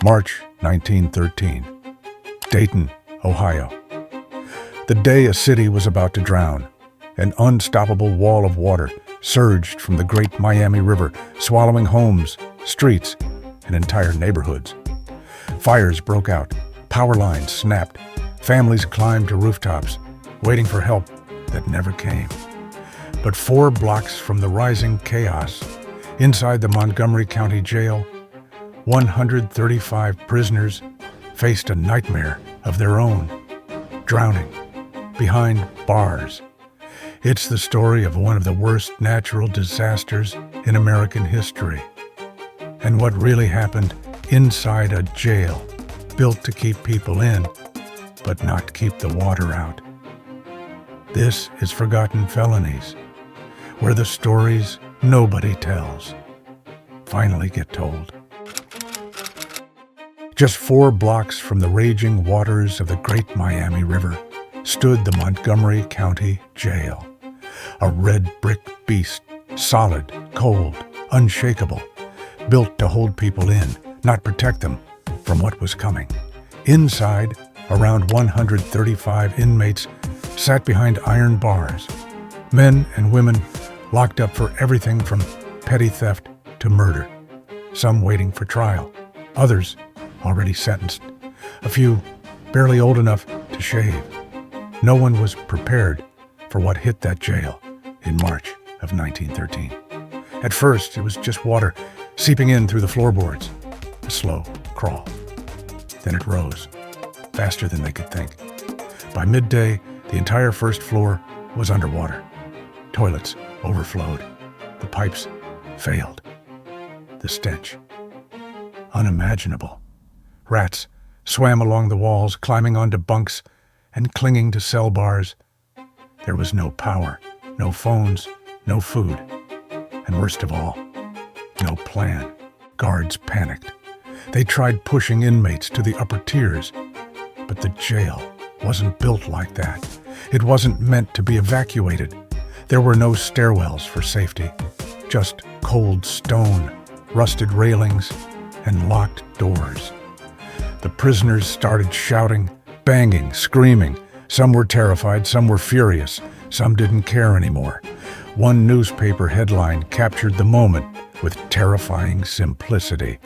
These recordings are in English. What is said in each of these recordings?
March 1913, Dayton, Ohio. The day a city was about to drown. An unstoppable wall of water surged from the Great Miami River, swallowing homes, streets, and entire neighborhoods. Fires broke out, power lines snapped, families climbed to rooftops, waiting for help that never came. But 4 blocks from the rising chaos, inside the Montgomery County Jail, 135 prisoners faced a nightmare of their own, drowning behind bars. It's the story of one of the worst natural disasters in American history, and what really happened inside a jail built to keep people in, but not keep the water out. This is Forgotten Felonies, where the stories nobody tells finally get told. Just 4 blocks from the raging waters of the Great Miami River stood the Montgomery County Jail, a red brick beast, solid, cold, unshakable, built to hold people in, not protect them from what was coming. Inside, around 135 inmates sat behind iron bars, men and women locked up for everything from petty theft to murder, some waiting for trial, others already sentenced, a few barely old enough to shave. No one was prepared for what hit that jail in March of 1913. At first, it was just water seeping in through the floorboards, a slow crawl. Then it rose, faster than they could think. By midday, the entire first floor was underwater. Toilets overflowed. The pipes failed. The stench, unimaginable. Rats swam along the walls, climbing onto bunks and clinging to cell bars. There was no power, no phones, no food, and worst of all, no plan. Guards panicked. They tried pushing inmates to the upper tiers, but the jail wasn't built like that. It wasn't meant to be evacuated. There were no stairwells for safety, just cold stone, rusted railings, and locked doors. The prisoners started shouting, banging, screaming. Some were terrified, some were furious, some didn't care anymore. One newspaper headline captured the moment with terrifying simplicity.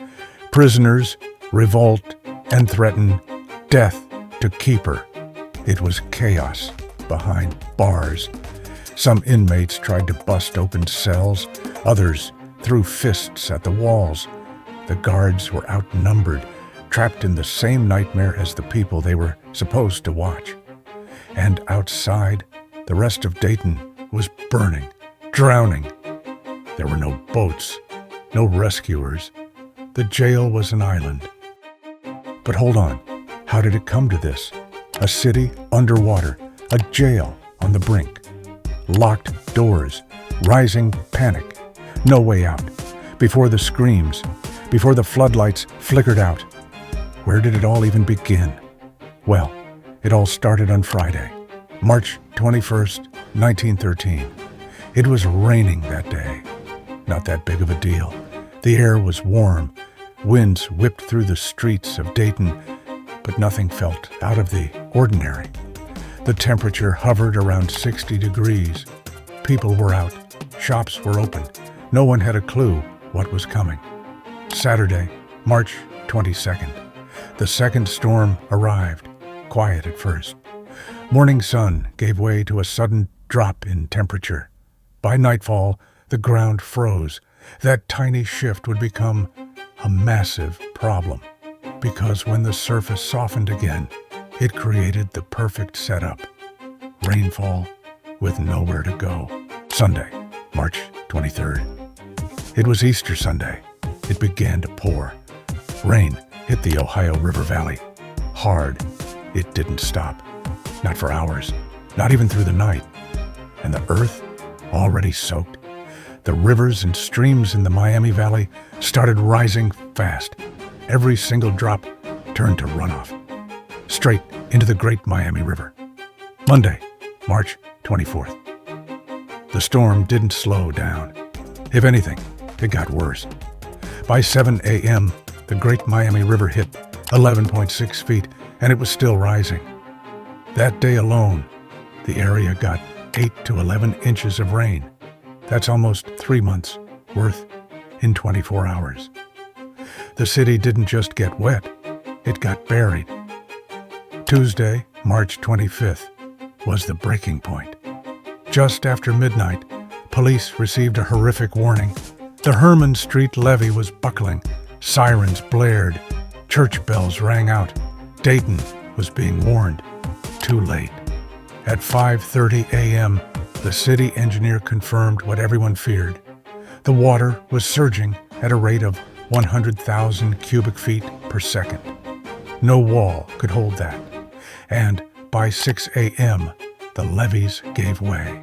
Prisoners revolt and threaten death to keeper. It was chaos behind bars. Some inmates tried to bust open cells, others threw fists at the walls. The guards were outnumbered, trapped in the same nightmare as the people they were supposed to watch. And outside, the rest of Dayton was burning, drowning. There were no boats, no rescuers. The jail was an island. But hold on, how did it come to this? A city underwater, a jail on the brink. Locked doors, rising panic, no way out. Before the screams, before the floodlights flickered out, where did it all even begin? Well, it all started on Friday, March 21st, 1913. It was raining that day. Not that big of a deal. The air was warm. Winds whipped through the streets of Dayton, but nothing felt out of the ordinary. The temperature hovered around 60 degrees. People were out. Shops were open. No one had a clue what was coming. Saturday, March 22nd. The second storm arrived, quiet at first. Morning sun gave way to a sudden drop in temperature. By nightfall, the ground froze. That tiny shift would become a massive problem, because when the surface softened again, it created the perfect setup. Rainfall with nowhere to go. Sunday, March 23rd. It was Easter Sunday. It began to pour. Rain hit the Ohio River Valley. Hard. It didn't stop. Not for hours. Not even through the night. And the earth, already soaked. The rivers and streams in the Miami Valley started rising fast. Every single drop turned to runoff, straight into the Great Miami River. Monday, March 24th. The storm didn't slow down. If anything, it got worse. By 7 a.m., the Great Miami River hit 11.6 feet, and it was still rising. That day alone, the area got 8 to 11 inches of rain. That's almost 3 months' worth in 24 hours. The city didn't just get wet, it got buried. Tuesday, March 25th, was the breaking point. Just after midnight, police received a horrific warning. The Herman Street levee was buckling, sirens blared, church bells rang out. Dayton was being warned. Too late. At 5:30 a.m., the city engineer confirmed what everyone feared. The water was surging at a rate of 100,000 cubic feet per second. No wall could hold that. And by 6 a.m., the levees gave way.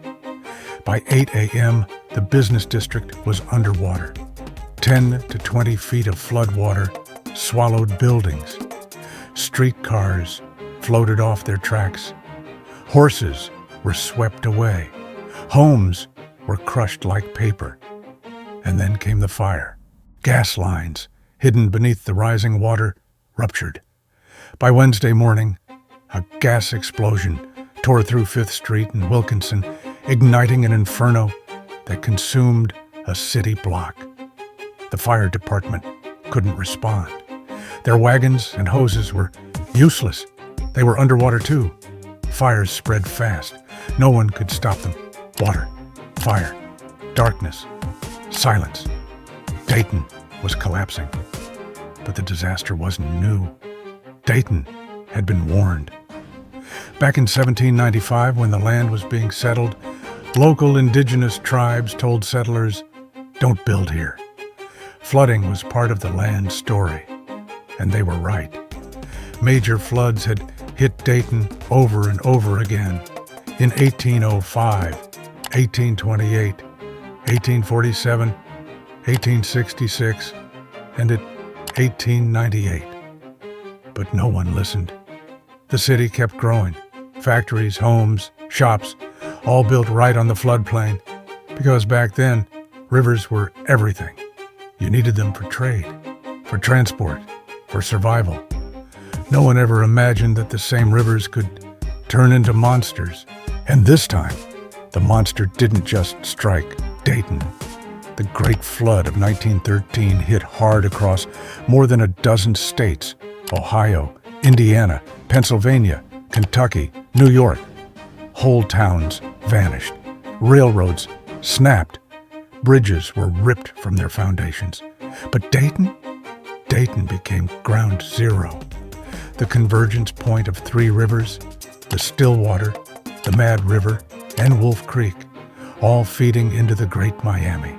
By 8 a.m., the business district was underwater. 10 to 20 feet of flood water swallowed buildings. Streetcars floated off their tracks. Horses were swept away. Homes were crushed like paper. And then came the fire. Gas lines, hidden beneath the rising water, ruptured. By Wednesday morning, a gas explosion tore through 5th Street and Wilkinson, igniting an inferno that consumed a city block. The fire department couldn't respond. Their wagons and hoses were useless. They were underwater too. Fires spread fast. No one could stop them. Water, fire, darkness, silence. Dayton was collapsing. But the disaster wasn't new. Dayton had been warned. Back in 1795, when the land was being settled, local indigenous tribes told settlers, "Don't build here." Flooding was part of the land story, and they were right. Major floods had hit Dayton over and over again in 1805, 1828, 1847, 1866, and in 1898. But no one listened. The city kept growing. Factories, homes, shops, all built right on the floodplain, because back then, rivers were everything. You needed them for trade, for transport, for survival. No one ever imagined that the same rivers could turn into monsters. And this time, the monster didn't just strike Dayton. The Great Flood of 1913 hit hard across more than a dozen states: Ohio, Indiana, Pennsylvania, Kentucky, New York. Whole towns vanished. Railroads snapped. Bridges were ripped from their foundations. But Dayton became ground zero. The convergence point of 3 rivers, the Stillwater, the Mad River, and Wolf Creek, all feeding into the Great Miami.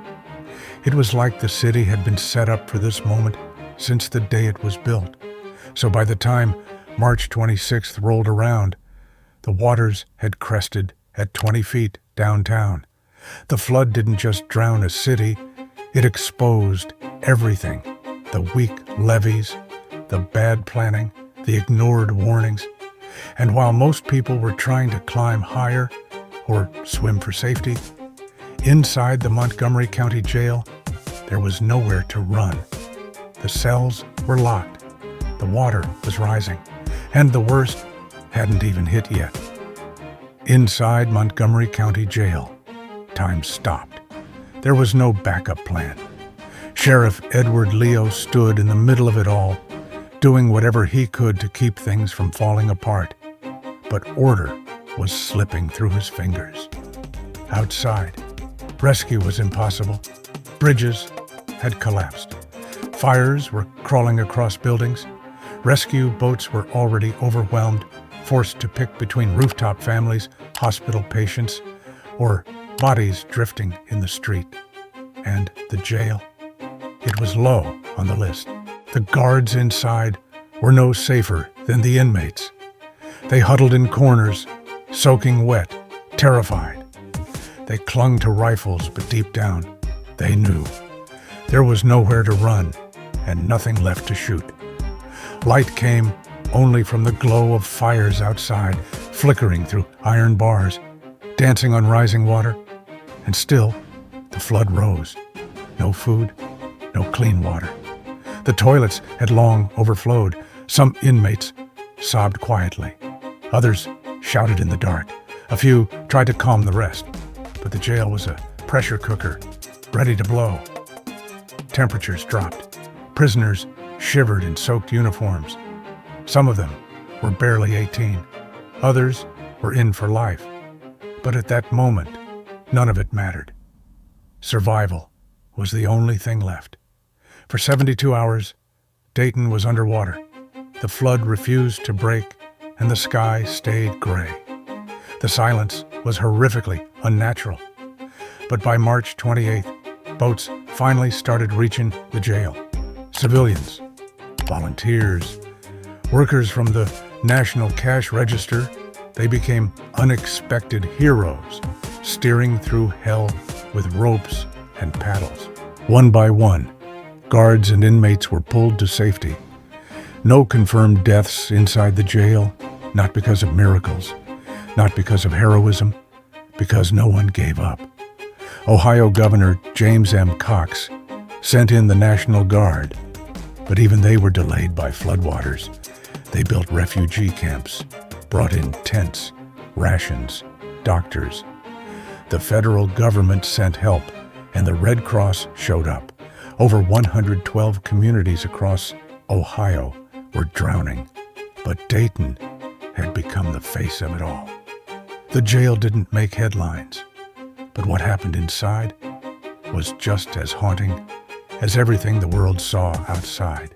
It was like the city had been set up for this moment since the day it was built. So by the time March 26th rolled around, the waters had crested at 20 feet downtown. The flood didn't just drown a city, it exposed everything. The weak levees, the bad planning, the ignored warnings. And while most people were trying to climb higher or swim for safety, inside the Montgomery County Jail, there was nowhere to run. The cells were locked. The water was rising, and the worst hadn't even hit yet. Inside Montgomery County Jail, time stopped. There was no backup plan. Sheriff Edward Leo stood in the middle of it all, doing whatever he could to keep things from falling apart. But order was slipping through his fingers. Outside, rescue was impossible. Bridges had collapsed. Fires were crawling across buildings. Rescue boats were already overwhelmed, forced to pick between rooftop families, hospital patients, or bodies drifting in the street. And the jail? It was low on the list. The guards inside were no safer than the inmates. They huddled in corners, soaking wet, terrified. They clung to rifles, but deep down, they knew. There was nowhere to run, and nothing left to shoot. Light came only from the glow of fires outside, flickering through iron bars, dancing on rising water. And still, the flood rose. No food, no clean water. The toilets had long overflowed. Some inmates sobbed quietly. Others shouted in the dark. A few tried to calm the rest, but the jail was a pressure cooker, ready to blow. Temperatures dropped. Prisoners shivered in soaked uniforms. Some of them were barely 18. Others were in for life. But at that moment, none of it mattered. Survival was the only thing left. For 72 hours, Dayton was underwater. The flood refused to break, and the sky stayed gray. The silence was horrifically unnatural. But by March 28th, boats finally started reaching the jail. Civilians, volunteers, workers from the National Cash Register, they became unexpected heroes, steering through hell with ropes and paddles. One by one, guards and inmates were pulled to safety. No confirmed deaths inside the jail, not because of miracles, not because of heroism, because no one gave up. Ohio Governor James M. Cox sent in the National Guard, but even they were delayed by floodwaters. They built refugee camps, brought in tents, rations, doctors. The federal government sent help, and the Red Cross showed up. Over 112 communities across Ohio were drowning, but Dayton had become the face of it all. The jail didn't make headlines, but what happened inside was just as haunting as everything the world saw outside.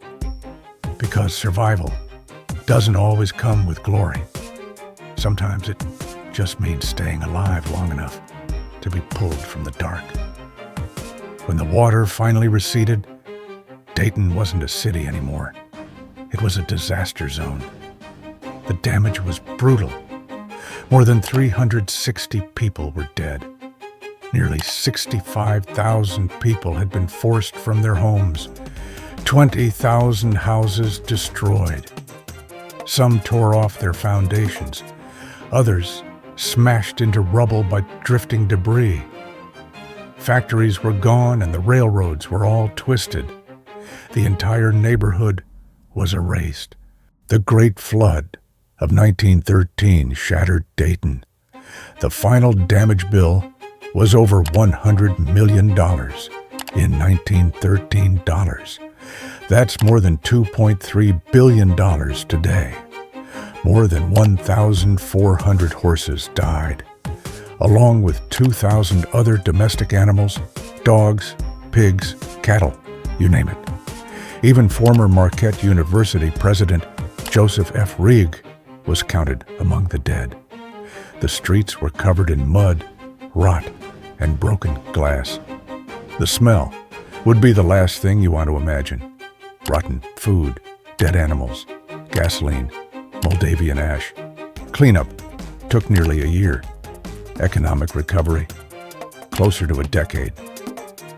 Because survival doesn't always come with glory. Sometimes it just means staying alive long enough to be pulled from the dark. When the water finally receded, Dayton wasn't a city anymore. It was a disaster zone. The damage was brutal. More than 360 people were dead. Nearly 65,000 people had been forced from their homes. 20,000 houses destroyed. Some tore off their foundations. Others smashed into rubble by drifting debris. Factories were gone and the railroads were all twisted. The entire neighborhood was erased. The Great Flood of 1913 shattered Dayton. The final damage bill was over $100 million in 1913 dollars. That's more than $2.3 billion today. More than 1,400 horses died, along with 2,000 other domestic animals, dogs, pigs, cattle, you name it. Even former Marquette University President Joseph F. Reig was counted among the dead. The streets were covered in mud, rot, and broken glass. The smell would be the last thing you want to imagine. Rotten food, dead animals, gasoline, Moldavian ash. Cleanup took nearly a year. Economic recovery, closer to a decade.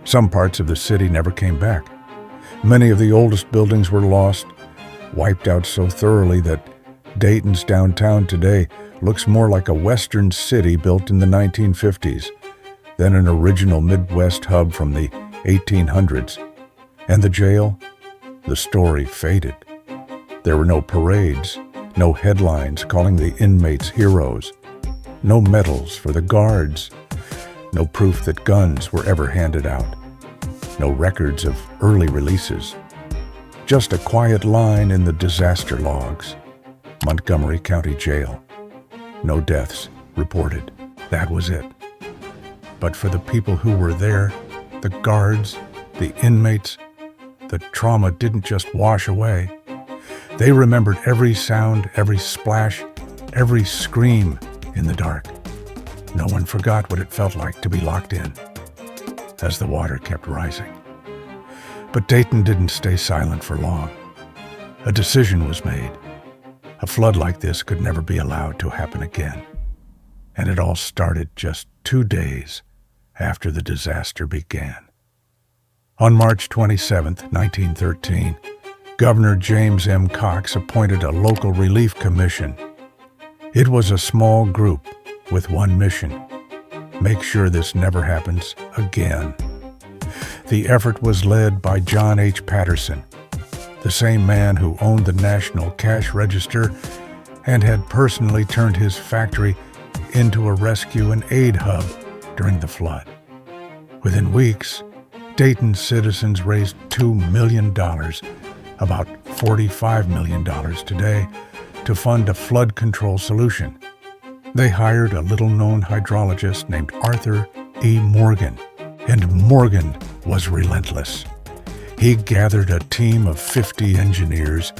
Some parts of the city never came back. Many of the oldest buildings were lost, wiped out so thoroughly that Dayton's downtown today looks more like a western city built in the 1950s than an original Midwest hub from the 1800s. And the jail? The story faded. There were no parades, no headlines calling the inmates heroes, no medals for the guards, no proof that guns were ever handed out, no records of early releases. Just a quiet line in the disaster logs. Montgomery County Jail. No deaths reported. That was it. But for the people who were there, the guards, the inmates, the trauma didn't just wash away. They remembered every sound, every splash, every scream in the dark. No one forgot what it felt like to be locked in as the water kept rising. But Dayton didn't stay silent for long. A decision was made. A flood like this could never be allowed to happen again. And it all started just 2 days after the disaster began. On March 27, 1913, Governor James M. Cox appointed a local relief commission. It was a small group with one mission: make sure this never happens again. The effort was led by John H. Patterson, the same man who owned the National Cash Register and had personally turned his factory into a rescue and aid hub during the flood. Within weeks, Dayton citizens raised $2 million, about $45 million today, to fund a flood control solution. They hired a little-known hydrologist named Arthur E. Morgan, and Morgan was relentless. He gathered a team of 50 engineers.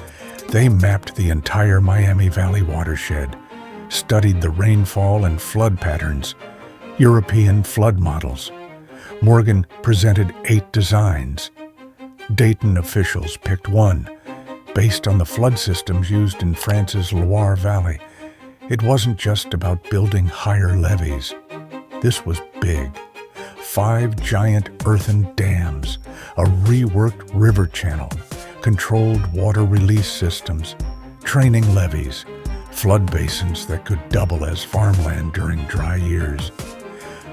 They mapped the entire Miami Valley watershed, studied the rainfall and flood patterns, European flood models. Morgan presented 8 designs. Dayton officials picked one, based on the flood systems used in France's Loire Valley. It wasn't just about building higher levees. This was big. 5 giant earthen dams, a reworked river channel, controlled water release systems, training levees, flood basins that could double as farmland during dry years.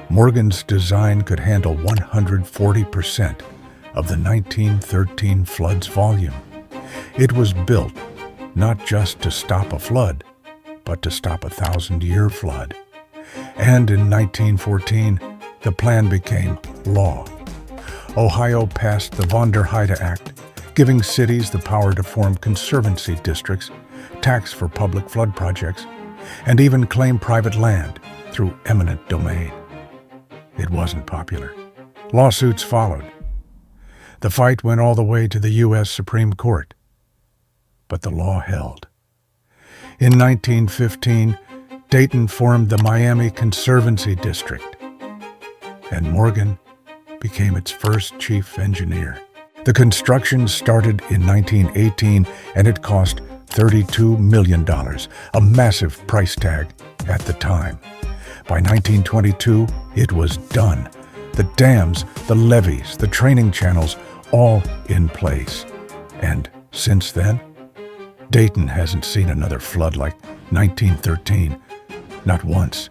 Morgan's design could handle 140% of the 1913 flood's volume. It was built not just to stop a flood, but to stop a 1,000-year flood. And in 1914, the plan became law. Ohio passed the Von der Heide Act, giving cities the power to form conservancy districts, tax for public flood projects, and even claim private land through eminent domain. It wasn't popular. Lawsuits followed. The fight went all the way to the U.S. Supreme Court. But the law held. In 1915, Dayton formed the Miami Conservancy District, and Morgan became its first chief engineer. The construction started in 1918, and it cost $32 million, a massive price tag at the time. By 1922, it was done. The dams, the levees, the training channels, all in place. And since then, Dayton hasn't seen another flood like 1913. Not once.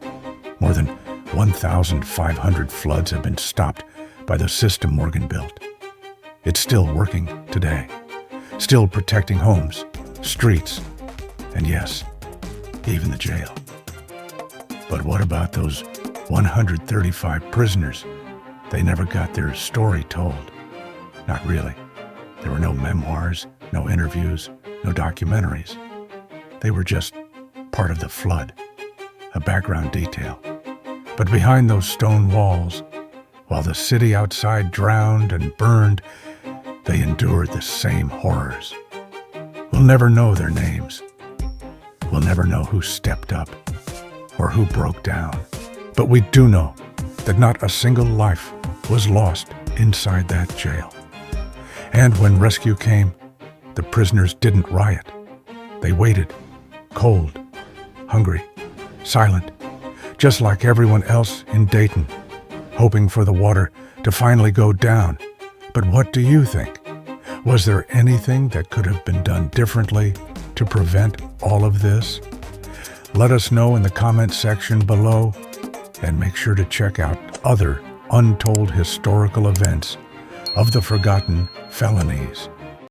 More than 1,500 floods have been stopped by the system Morgan built. It's still working today, still protecting homes, streets, and yes, even the jail. But what about those 135 prisoners? They never got their story told. Not really. There were no memoirs, no interviews, no documentaries. They were just part of the flood, a background detail. But behind those stone walls, while the city outside drowned and burned, they endured the same horrors. We'll never know their names. We'll never know who stepped up or who broke down. But we do know that not a single life was lost inside that jail. And when rescue came, the prisoners didn't riot. They waited, cold, hungry, silent, just like everyone else in Dayton, hoping for the water to finally go down. But what do you think? Was there anything that could have been done differently to prevent all of this? Let us know in the comment section below, and make sure to check out other untold historical events of the forgotten Felonies.